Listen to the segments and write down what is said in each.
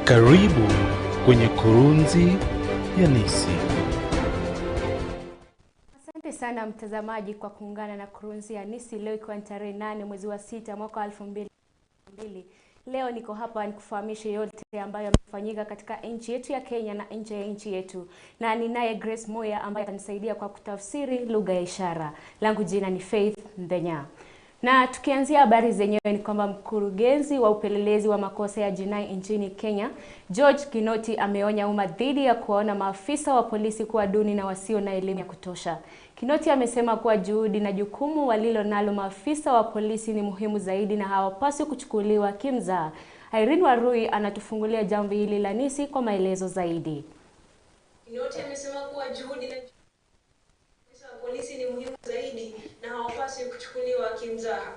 Karibu kwenye Kurunzi ya Nissi. Asante sana mtazamaji kwa kuungana na Kurunzi ya Nissi leo ikiwa tarehe 8 mwezi wa 6 mwaka 2022. Leo niko hapa nikufahamishe yote ambayo yamefanyika katika nchi yetu ya Kenya na nje ya nchi yetu. Na ninaye Grace Moya ambaye atanisaidia kwa kutafsiri lugha ya ishara. Langu jina ni Faith Ndenya. Na tukianzia habari zenyewe ni kwamba mkurugenzi wa upelelezi wa makosa ya jinai nchini Kenya, George Kinoti, ameonya umma dhidi ya kuona maafisa wa polisi kuwa duni na wasio na elimu ya kutosha. Kinoti amesema kuwa juhudi na jukumu walilo nalo maafisa wa polisi ni muhimu zaidi na hawapaswi kuchukuliwa kimzaha. Irene Warui anatufungulia jambo hili la Nissi kwa maelezo zaidi. Kinoti amesema kuwa juhudi na polisi ni muhimu zaidi na hawapaswi kuchukuliwa kimzaha.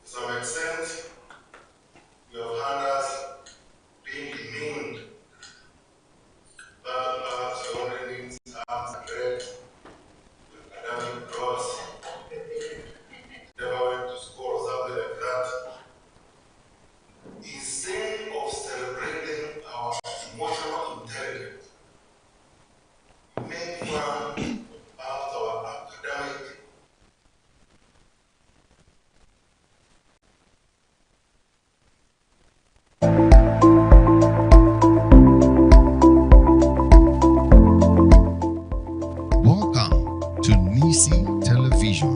To some extent, you have had us being demeaned, but perhaps you already need some dread, academic cross, never went to school or something like that. Instead of celebrating our emotional intelligence, make fun of our academic. Welcome to Nissi Television,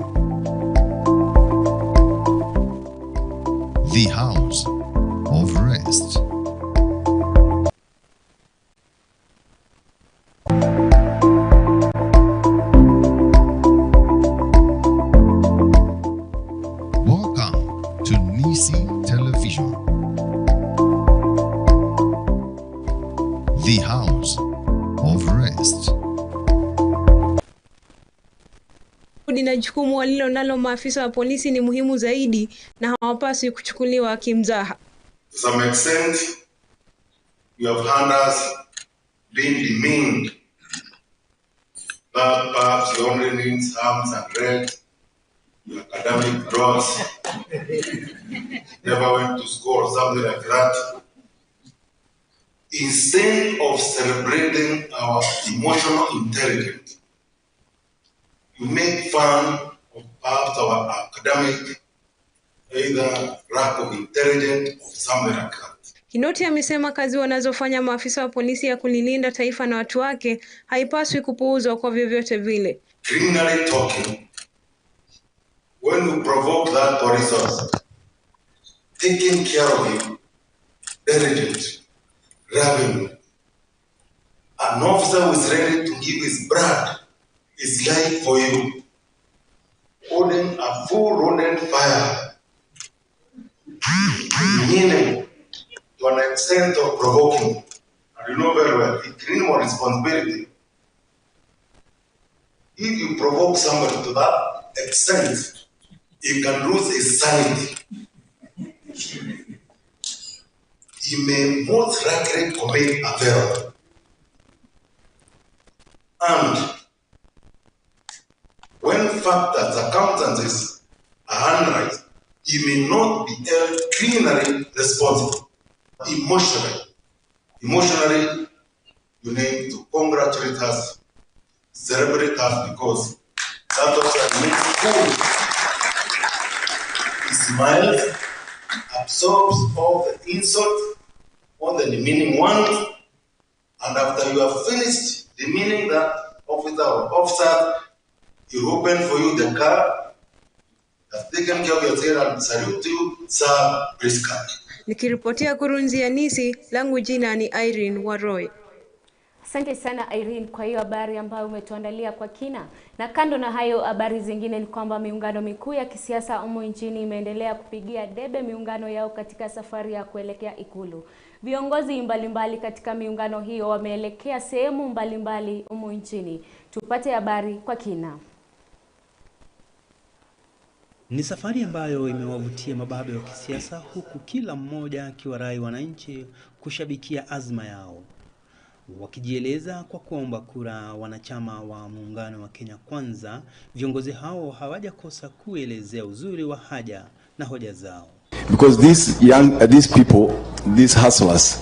the house of rest. Welcome to Nissi Television, the house of rest. Juhudi na jukumu walilo nalo maafisa wa polisi ni muhimu zaidi na hawapaswi kuchukuliwa kimzaha. To some extent, you have had us being demeaned, but perhaps you only need some dread, your academic dross, never went to school or something like that. Instead of celebrating our emotional intelligence, you make fun of perhaps our academic, either lack of intelligence or something like that. Kinoti amesema kazi wanazofanya maafisa wa polisi ya kulilinda taifa na watu wake haipaswi kupuuzwa kwa vyovyote vile. Criminally talking, when you provoke that police officer, taking care of him, diligent, loving, an officer who is ready to give his blood, his life for you, holding a full rodent fire, meaning to an extent of provoking, and you know very well, it's criminal responsibility. If you provoke somebody to that extent, he can lose his sanity. He may most likely commit a felony. And when factors, circumstances are analyzed, he may not be held criminally responsible. Emotionally, you need to congratulate us, celebrate us, because that officer makes cool. He smiles, absorbs all the insult, all the demeaning ones, and after you have finished demeaning that officer or officer, he open for you the car, has taken care of your tail and salute you, sir, please come. Nikiripotia Kurunzi ya Nissi, langu jina ni Irene Warui. Asante sana Irene kwa hiyo habari ambayo umetuandalia kwa kina. Na kando na hayo, habari zingine ni kwamba miungano mikuu ya kisiasa humu nchini imeendelea kupigia debe miungano yao katika safari ya kuelekea Ikulu. Viongozi mbalimbali katika miungano hiyo wameelekea sehemu mbalimbali humu nchini. Tupate habari kwa kina. Ni safari ambayo imewavutia mababe wa kisiasa, huku kila mmoja akiwarai wananchi kushabikia azma yao, wakijieleza kwa kuomba kura wanachama wa muungano wa Kenya Kwanza. Viongozi hao hawajakosa kuelezea uzuri wa haja na hoja zao. Because these people, these hustlers,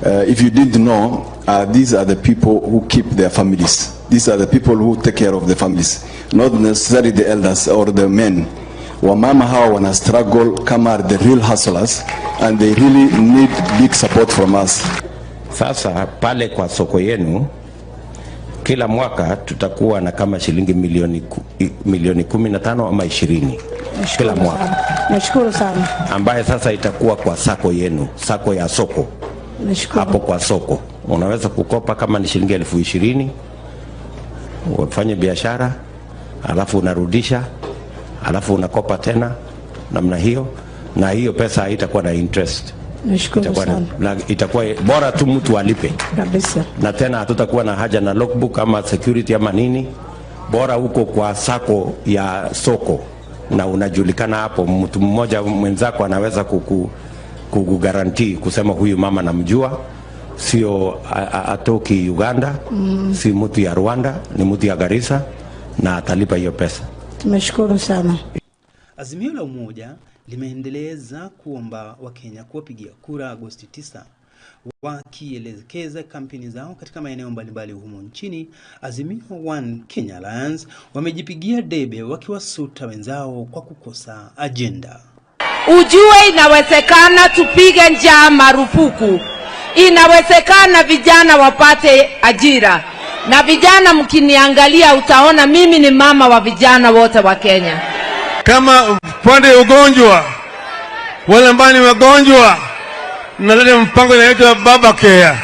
If you didn't know, these are the people who keep their families. These are the people who take care of the families, not necessarily the elders or the men. Wamama hawa wana struggle kama are the real hustlers, and they really need big support from us. Sasa pale kwa soko yenu kila mwaka tutakuwa na kama shilingi milioni 15 ama 20 kila mwaka. Nashukuru sana. Ambaye sasa itakuwa kwa sako yenu, sako ya soko. Nashukuru. Hapo kwa soko unaweza kukopa kama ni shilingi 20,000, ufanye biashara, alafu unarudisha, alafu unakopa tena namna hiyo, na hiyo pesa haitakuwa na interest. Nashukuru sana. Itakuwa bora tu mtu alipe. Kabisa. Na tena hatutakuwa na haja na logbook ama security ama nini. Bora huko kwa sako ya soko na unajulikana hapo, mtu mmoja mwenzako anaweza kuguarantee kusema huyu mama namjua, sio atoki Uganda, si mtu ya Rwanda, ni mtu ya Garissa, na atalipa hiyo pesa. Tumeshukuru sana. Azimio la Umoja limeendeleza kuomba Wakenya kuwapigia kura Agosti 9, wakielekeza kampeni zao katika maeneo mbalimbali humo nchini. Azimio One Kenya Alliance wamejipigia debe wakiwasuta wenzao kwa kukosa agenda. Ujue inawezekana tupige njaa marufuku. Inawezekana vijana wapate ajira. Na vijana mkiniangalia utaona mimi ni mama wa vijana wote wa Kenya. Kama pande ugonjwa, wale ambao ni wagonjwa, naleta mpango inaitwa Baba Care.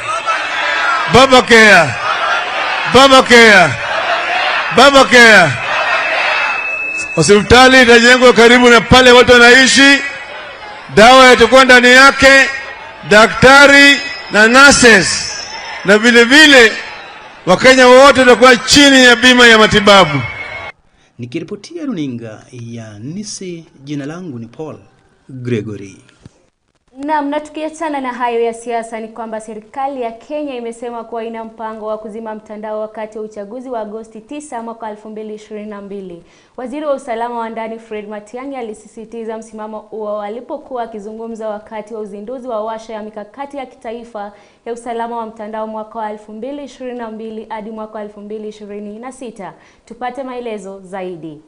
Baba Care. Baba Care. Baba Care. Hospitali itajengwa karibu na pale watu wanaishi. Dawa itakuwa ndani yake, daktari na nurses. Na vile vile Wakenya wote watakuwa chini ya bima ya matibabu. Nikiripotia runinga ya Nissi, jina langu ni Paul Gregory. Naam, na tukiachana na hayo ya siasa ni kwamba serikali ya Kenya imesema kuwa ina mpango wa kuzima mtandao wakati wa uchaguzi wa Agosti 9 mwaka 2022. Waziri wa usalama wa ndani Fred Matiang'i alisisitiza msimamo huo alipokuwa akizungumza wakati wa uzinduzi wa washa ya mikakati ya kitaifa ya usalama wa mtandao mwaka wa 2022 hadi mwaka wa 2026. Tupate maelezo zaidi.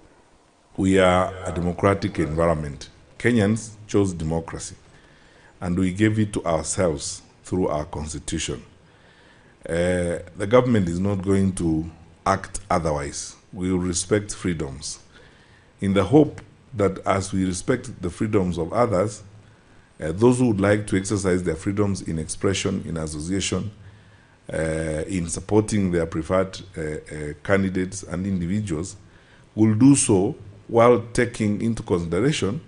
We are a democratic environment. Kenyans chose democracy, and we gave it to ourselves through our constitution. The government is not going to act otherwise. We will respect freedoms, in the hope that as we respect the freedoms of others, those who would like to exercise their freedoms in expression, in association, in supporting their preferred candidates and individuals, will do so while taking into consideration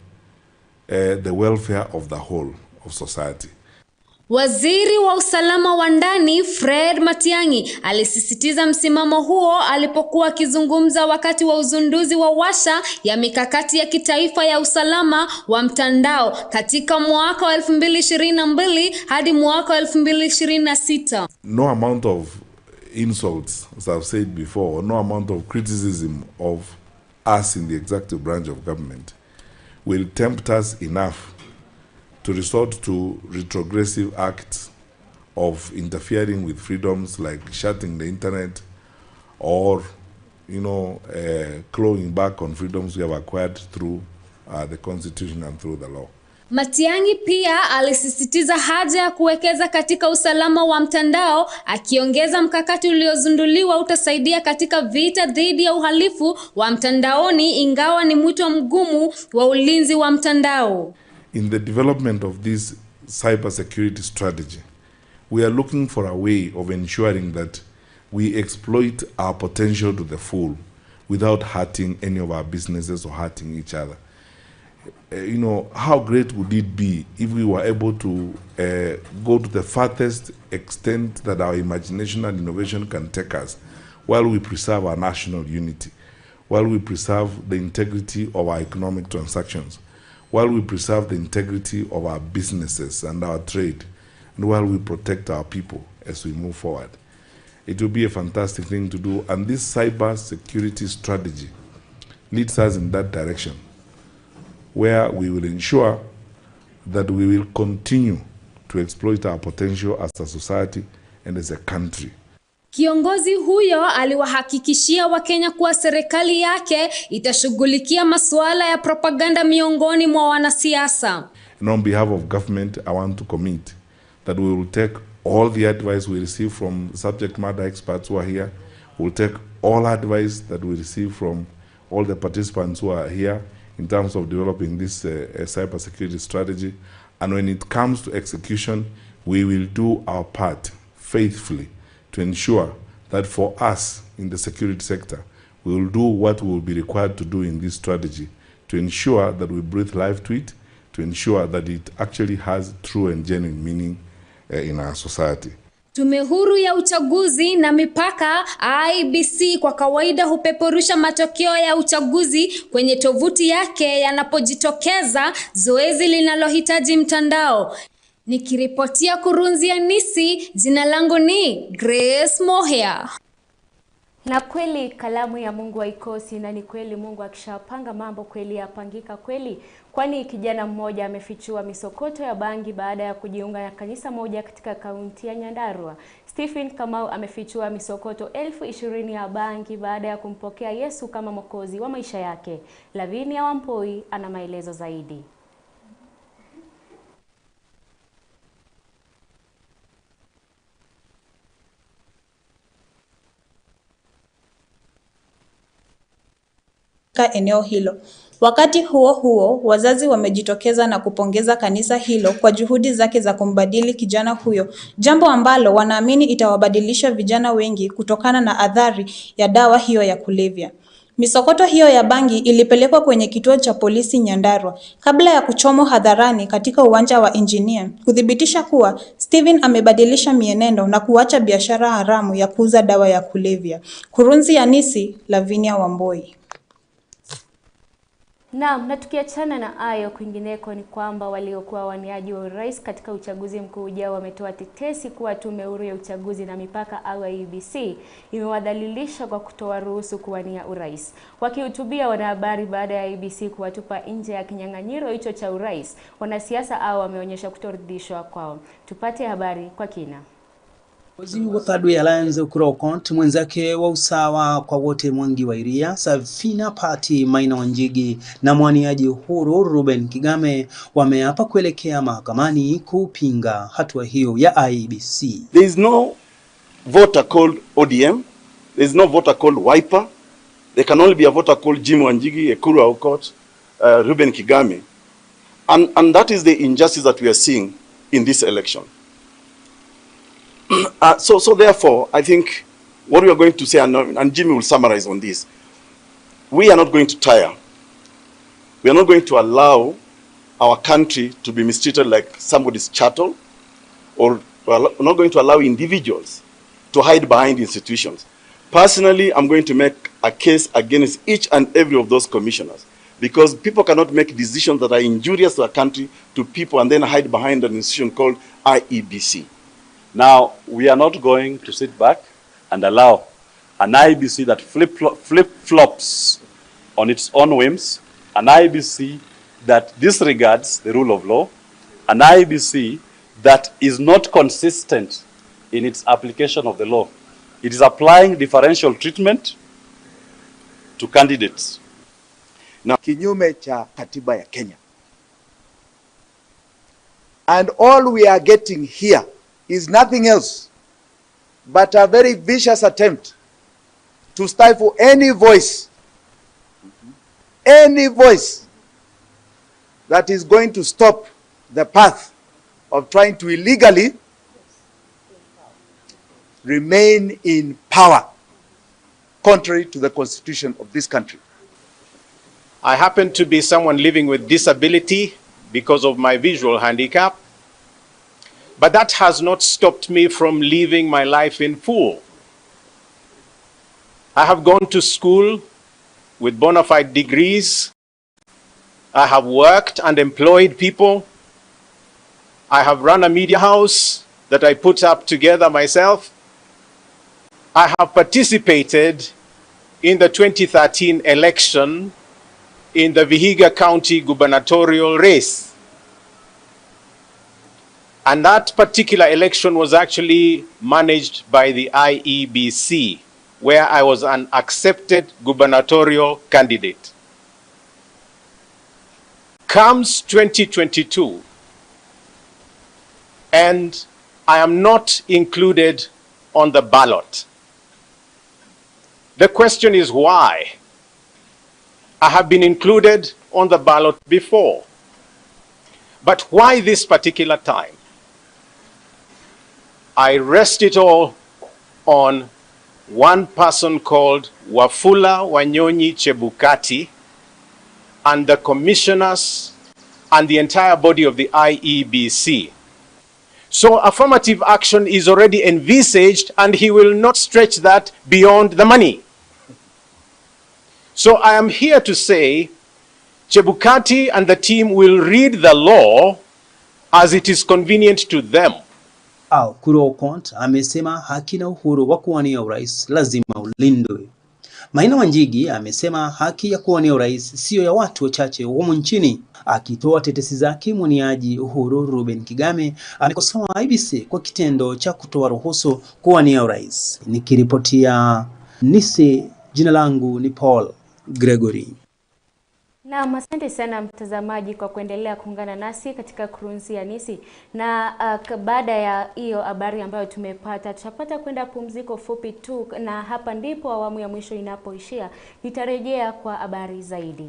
the welfare of the whole of society. Waziri wa usalama wa ndani Fred Matiang'i alisisitiza msimamo huo alipokuwa akizungumza wakati wa uzinduzi wa washa ya mikakati ya kitaifa ya usalama wa mtandao katika mwaka wa 2022 hadi mwaka wa 2026. No amount of insults, as I've said before, no amount of criticism of us in the executive branch of government will tempt us enough to resort to retrogressive acts of interfering with freedoms like shutting the internet or, clawing back on freedoms we have acquired through the constitution and through the law. Matiang'i pia alisisitiza haja ya kuwekeza katika usalama wa mtandao, akiongeza mkakati uliozunduliwa utasaidia katika vita dhidi ya uhalifu wa mtandaoni, ingawa ni mwito mgumu wa ulinzi wa mtandao. In the development of this cyber security strategy, we are looking for a way of ensuring that we exploit our potential to the full without hurting any of our businesses or hurting each other. How great would it be if we were able to go to the farthest extent that our imagination and innovation can take us, while we preserve our national unity, while we preserve the integrity of our economic transactions, while we preserve the integrity of our businesses and our trade, and while we protect our people as we move forward. It will be a fantastic thing to do, and this cyber security strategy leads us in that direction, where we will ensure that we will continue to exploit our potential as a society and as a country. Kiongozi huyo aliwahakikishia Wakenya kuwa serikali yake itashughulikia masuala ya propaganda miongoni mwa wanasiasa. And on behalf of government, I want to commit that we will take all the advice we receive from subject matter experts who are here. We will take all advice that we receive from all the participants who are here in terms of developing this cybersecurity strategy. And when it comes to execution, we will do our part faithfully to ensure that for us in the security sector, we will do what we will be required to do in this strategy to ensure that we breathe life to it, to ensure that it actually has true and genuine meaning in our society. Tume huru ya uchaguzi na mipaka IEBC kwa kawaida hupeperusha matokeo ya uchaguzi kwenye tovuti yake yanapojitokeza, zoezi linalohitaji mtandao. Nikiripotia Kurunzi ya Nissi, jina langu ni Grace Moja. Na kweli kalamu ya Mungu haikosi, na ni kweli Mungu akishapanga mambo kweli yapangika kweli, kwani kijana mmoja amefichua misokoto ya bangi baada ya kujiunga na kanisa moja katika kaunti ya Nyandarua. Stephen Kamau amefichua misokoto 20,000 ya bangi baada ya kumpokea Yesu kama mwokozi wa maisha yake. Lavinia Wampoi ana maelezo zaidi. Eneo hilo. Wakati huo huo, wazazi wamejitokeza na kupongeza kanisa hilo kwa juhudi zake za kumbadili kijana huyo, jambo ambalo wanaamini itawabadilisha vijana wengi kutokana na athari ya dawa hiyo ya kulevya. Misokoto hiyo ya bangi ilipelekwa kwenye kituo cha polisi Nyandarua kabla ya kuchomwa hadharani katika uwanja wa Engineer, kuthibitisha kuwa Stephen amebadilisha mienendo na kuacha biashara haramu ya kuuza dawa ya kulevya. Kurunzi ya Nissi, Lavinia Wamboi. Naam, na tukiachana na hayo, kwingineko ni kwamba waliokuwa waniaji wa urais katika uchaguzi mkuu ujao wametoa tetesi kuwa tume huru ya uchaguzi na mipaka au IEBC imewadhalilisha kwa kutoa ruhusu kuwania urais. Wakihutubia wanahabari baada ya IEBC kuwatupa nje ya kinyang'anyiro hicho cha urais, wanasiasa hao wameonyesha kutoridhishwa kwao. Tupate habari kwa kina. Kiongozi wa Third Alliance Kurokont, mwenzake wa usawa kwa wote Mwangi wa Iria, Safina Party Maina Wanjigi na mwaniaji huru Ruben Kigame wameapa kuelekea mahakamani kupinga hatua hiyo ya IEBC. There is no voter called ODM. There is no voter called Wiper. There can only be a voter called Jim Wanjigi, Ekuru Aukot, Ruben Kigame. And that is the injustice that we are seeing in this election. So therefore, I think what we are going to say, and Jimmy will summarize on this, we are not going to tire. We are not going to allow our country to be mistreated like somebody's chattel, or we're not going to allow individuals to hide behind institutions. Personally, I'm going to make a case against each and every of those commissioners, because people cannot make decisions that are injurious to our country to people and then hide behind an institution called IEBC. Now, we are not going to sit back and allow an IEBC that flip-flops on its own whims, an IEBC that disregards the rule of law, an IEBC that is not consistent in its application of the law. It is applying differential treatment to candidates. Now, kinyume cha katiba ya Kenya. And all we are getting here is nothing else but a very vicious attempt to stifle any voice that is going to stop the path of trying to illegally remain in power, contrary to the constitution of this country. I happen to be someone living with disability because of my visual handicap, but that has not stopped me from living my life in full. I have gone to school with bona fide degrees. I have worked and employed people. I have run a media house that I put up together myself. I have participated in the 2013 election in the Vihiga County gubernatorial race. And that particular election was actually managed by the IEBC, where I was an accepted gubernatorial candidate. Comes 2022, and I am not included on the ballot. The question is why? I have been included on the ballot before, but why this particular time? I rest it all on one person called Wafula Wanyonyi Chebukati and the commissioners and the entire body of the IEBC. So affirmative action is already envisaged, and he will not stretch that beyond the money. So I am here to say Chebukati and the team will read the law as it is convenient to them. Kurokont amesema haki na uhuru wa kuwania urais lazima ulindwe. Maina Wanjigi amesema haki ya kuwania urais sio ya watu wachache humu nchini. Akitoa tetesi zake, mwaniaji Uhuru Ruben Kigame amekosoa IEBC kwa kitendo cha kutoa ruhusu kuwania urais. Nikiripotia Nissi, jina langu ni Paul Gregory. Na asante sana mtazamaji kwa kuendelea kuungana nasi katika Kurunzi ya Nissi. Na baada ya hiyo habari ambayo tumepata, tutapata kwenda pumziko fupi tu, na hapa ndipo awamu ya mwisho inapoishia. Nitarejea kwa habari zaidi.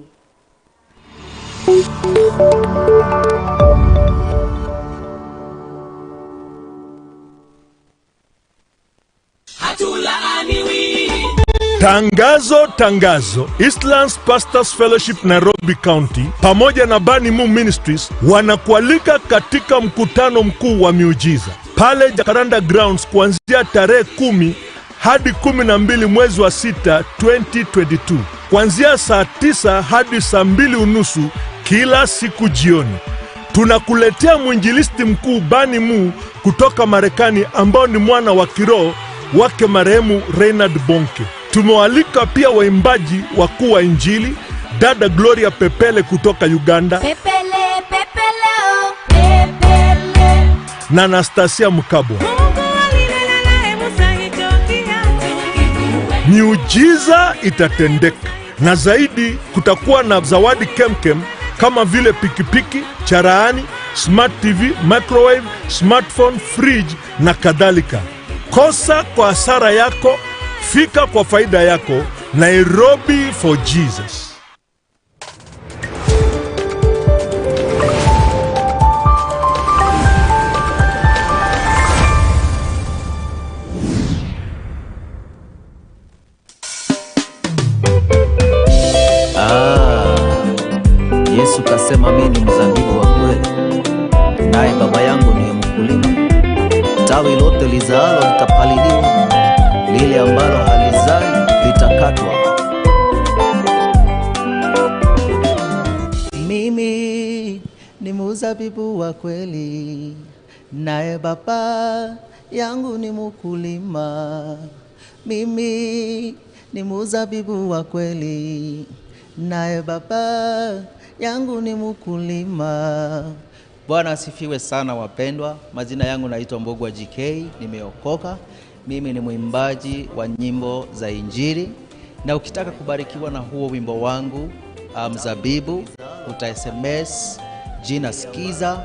Tangazo. Eastlands Pastors Fellowship Nairobi County pamoja na Bani Mu Ministries wanakualika katika mkutano mkuu wa miujiza pale Jacaranda Grounds kuanzia tarehe 10 hadi 12 mwezi wa 6 2022, kuanzia saa 9 hadi saa 2:30 kila siku jioni. Tunakuletea mwinjilisti mkuu Bani Mu kutoka Marekani, ambao ni mwana wa kiroho wake marehemu Reinhard Bonke. Tumewalika pia waimbaji wakuu wa Injili, dada Gloria Pepele kutoka Uganda, na Anastasia Mkabwa. Miujiza itatendeka, na zaidi kutakuwa na zawadi kemkem kama vile pikipiki, charahani, smart TV, microwave, smartphone, fridge na kadhalika. Kosa kwa hasara yako, fika kwa faida yako. Nairobi for Jesus. Yesu kasema mimi ni mzabibu wa kweli, naye baba yangu ni mkulima. Tawi lote lizaalo litapaliliwa, lile ambalo halizai litakatwa. Mimi ni mzabibu wa kweli, naye baba yangu ni mkulima. Mimi ni mzabibu wa kweli, naye baba yangu ni mkulima. Bwana asifiwe sana wapendwa. Majina yangu naitwa Mbogwa GK, nimeokoka. Mimi ni mwimbaji wa nyimbo za Injili, na ukitaka kubarikiwa na huo wimbo wangu Mzabibu, uta SMS jina Skiza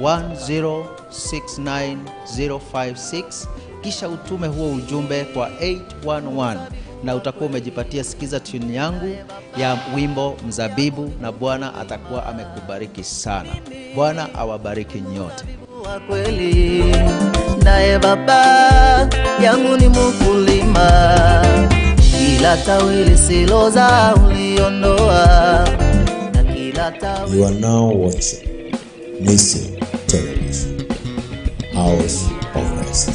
1069056, kisha utume huo ujumbe kwa 811, na utakuwa umejipatia Skiza tune yangu ya wimbo Mzabibu, na Bwana atakuwa amekubariki sana. Bwana awabariki nyote. Wa kweli, naye baba yangu ni mkulima, kila tawi lisiloza uliondoa, na kila tawi. You are now watching Nissi Television, House of Rest.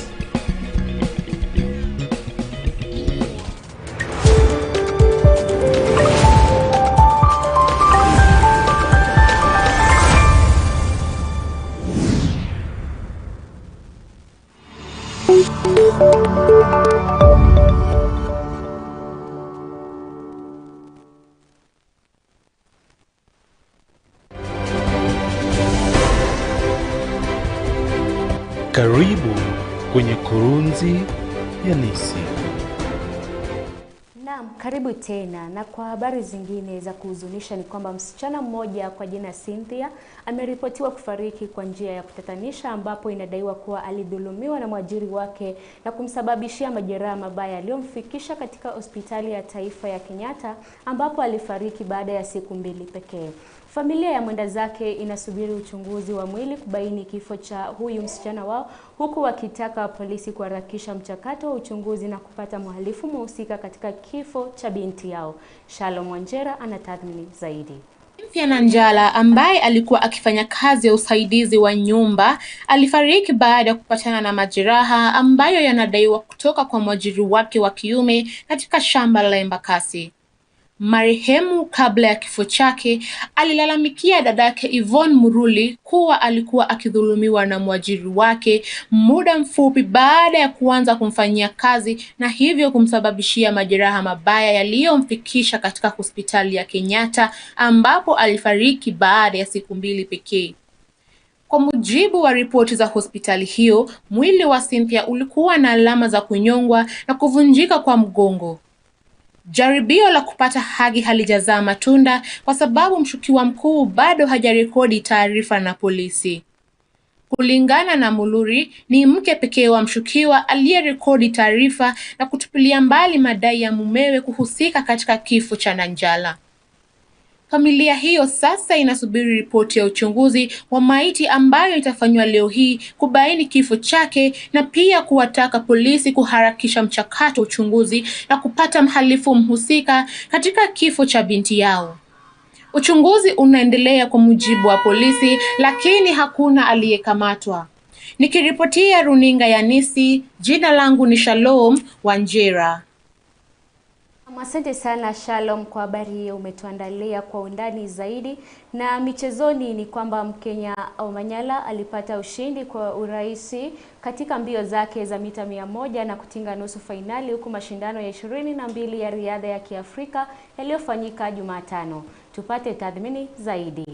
Karibu kwenye Kurunzi ya Nissi. Naam, karibu tena. Na kwa habari zingine za kuhuzunisha ni kwamba msichana mmoja kwa jina Cynthia ameripotiwa kufariki kwa njia ya kutatanisha, ambapo inadaiwa kuwa alidhulumiwa na mwajiri wake na kumsababishia majeraha mabaya yaliyomfikisha katika hospitali ya taifa ya Kenyatta, ambapo alifariki baada ya siku 2 pekee. Familia ya mwenda zake inasubiri uchunguzi wa mwili kubaini kifo cha huyu msichana wao, huku wakitaka polisi kuharakisha mchakato wa uchunguzi na kupata mhalifu mhusika katika kifo cha binti yao. Shalom Wanjera anatathmini zaidi. Cynthia Nanjala ambaye alikuwa akifanya kazi ya usaidizi wa nyumba alifariki baada ya kupatana na majeraha ambayo yanadaiwa kutoka kwa mwajiri wake wa kiume katika shamba la Embakasi. Marehemu kabla ya kifo chake alilalamikia dadake Yvonne Muruli kuwa alikuwa akidhulumiwa na mwajiri wake muda mfupi baada ya kuanza kumfanyia kazi, na hivyo kumsababishia majeraha mabaya yaliyomfikisha katika hospitali ya Kenyatta, ambapo alifariki baada ya siku 2 pekee. Kwa mujibu wa ripoti za hospitali hiyo, mwili wa Cynthia ulikuwa na alama za kunyongwa na kuvunjika kwa mgongo. Jaribio la kupata haki halijazaa matunda kwa sababu mshukiwa mkuu bado hajarekodi taarifa na polisi. Kulingana na Muluri, ni mke pekee wa mshukiwa aliyerekodi taarifa na kutupilia mbali madai ya mumewe kuhusika katika kifo cha Nanjala. Familia hiyo sasa inasubiri ripoti ya uchunguzi wa maiti ambayo itafanywa leo hii kubaini kifo chake, na pia kuwataka polisi kuharakisha mchakato wa uchunguzi na kupata mhalifu mhusika katika kifo cha binti yao. Uchunguzi unaendelea kwa mujibu wa polisi, lakini hakuna aliyekamatwa. Nikiripotia runinga ya Nissi, jina langu ni Shalom Wanjera. Asante sana Shalom kwa habari hiyo umetuandalia kwa undani zaidi. Na michezoni ni kwamba Mkenya Omanyala alipata ushindi kwa urahisi katika mbio zake za mita 100 na kutinga nusu fainali, huku mashindano ya 22 ya riadha ya Kiafrika yaliyofanyika Jumatano. Tupate tathmini zaidi.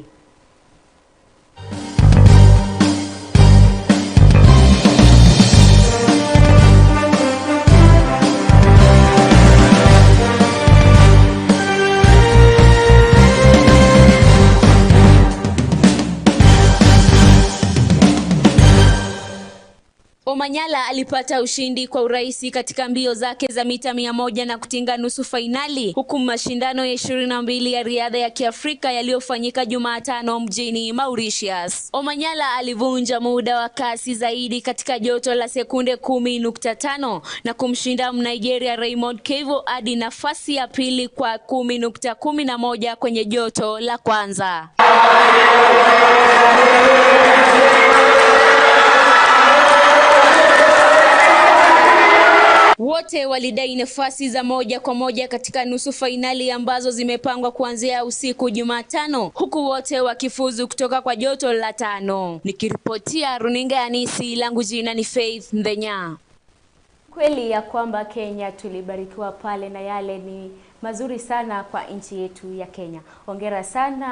Omanyala alipata ushindi kwa urahisi katika mbio zake za mita 100 na kutinga nusu fainali, huku mashindano ya 22 ya riadha ya Kiafrika yaliyofanyika Jumatano mjini Mauritius. Omanyala alivunja muda wa kasi zaidi katika joto la sekunde 10.5 na kumshinda Mnigeria Raymond Kevo hadi nafasi ya pili kwa 10.11 kwenye joto la kwanza. Wote walidai nafasi za moja kwa moja katika nusu fainali ambazo zimepangwa kuanzia usiku Jumatano, huku wote wakifuzu kutoka kwa joto la 5. Nikiripotia runinga ya Nissi, langu jina ni Faith Ndenya. Kweli ya kwamba Kenya tulibarikiwa pale, na yale ni mazuri sana kwa nchi yetu ya Kenya. Hongera sana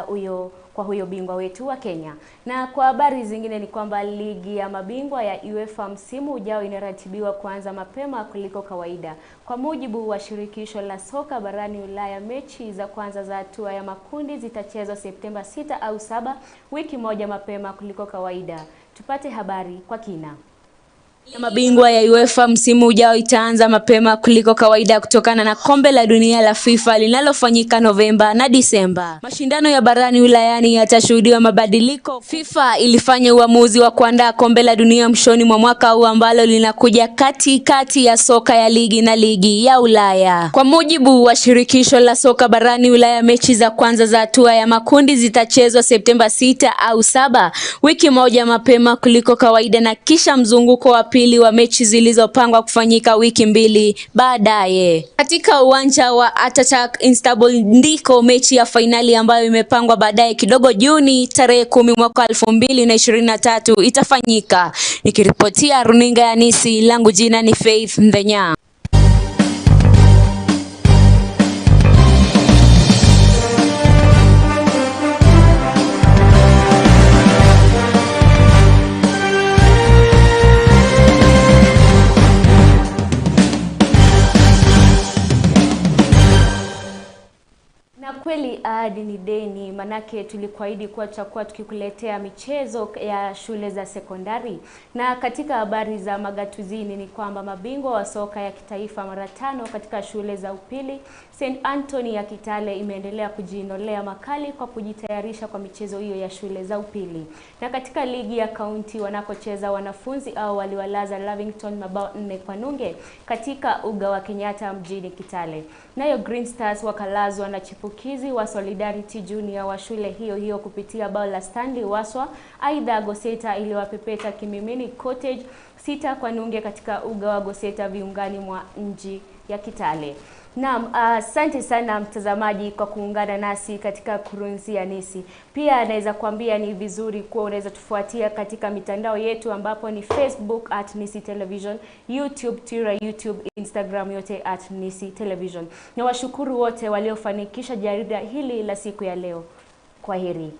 huyo bingwa wetu wa Kenya. Na kwa habari zingine ni kwamba ligi ya mabingwa ya UEFA msimu ujao inaratibiwa kuanza mapema kuliko kawaida. Kwa mujibu wa shirikisho la soka barani Ulaya, mechi za kwanza za hatua ya makundi zitachezwa Septemba 6 au 7, wiki moja mapema kuliko kawaida. Tupate habari kwa kina. Mabingwa ya UEFA msimu ujao itaanza mapema kuliko kawaida kutokana na kombe la dunia la FIFA linalofanyika Novemba na Disemba. Mashindano ya barani Ulayani yatashuhudiwa mabadiliko. FIFA ilifanya uamuzi wa kuandaa kombe la dunia mwishoni mwa mwaka huu, ambalo linakuja kati ya soka ya ligi na ligi ya Ulaya. Kwa mujibu wa shirikisho la soka barani Ulaya, mechi za kwanza za hatua ya makundi zitachezwa Septemba 6 au 7, wiki moja mapema kuliko kawaida, na kisha mzunguko wa pili wa mechi zilizopangwa kufanyika wiki 2 baadaye. Katika uwanja wa Ataturk Istanbul ndiko mechi ya fainali ambayo imepangwa baadaye kidogo Juni tarehe 10 mwaka 2023 itafanyika. Nikiripotia runinga ya Nissi, langu jina ni Faith Ndenya. Na kweli ahadi ni deni, manake tulikuahidi kuwa tutakuwa tukikuletea michezo ya shule za sekondari. Na katika habari za magatuzini ni kwamba mabingwa wa soka ya kitaifa mara 5 katika shule za upili St. Anthony ya Kitale imeendelea kujinolea makali kwa kujitayarisha kwa michezo hiyo ya shule za upili. Na katika ligi ya kaunti wanakocheza wanafunzi au waliwalaza Lavington mabao 4-0 katika uga wa Kenyatta mjini Kitale. Nayo Green Stars wakalazwa na chipukizi wa Solidarity Junior wa shule hiyo kupitia bao la Stanley Waswa. Aidha Goseta iliwapepeta Kimimini Cottage 6-0 katika uga wa Goseta viungani mwa mji ya Kitale. Naam, asante sana mtazamaji kwa kuungana nasi katika Kurunzi ya Nissi. Pia naweza kuambia ni vizuri kuwa unaweza tufuatia katika mitandao yetu ambapo ni Facebook @Nissi Television, YouTube, Twitter, YouTube, Instagram yote @Nissi Television. Na washukuru wote waliofanikisha jarida hili la siku ya leo. Kwaheri.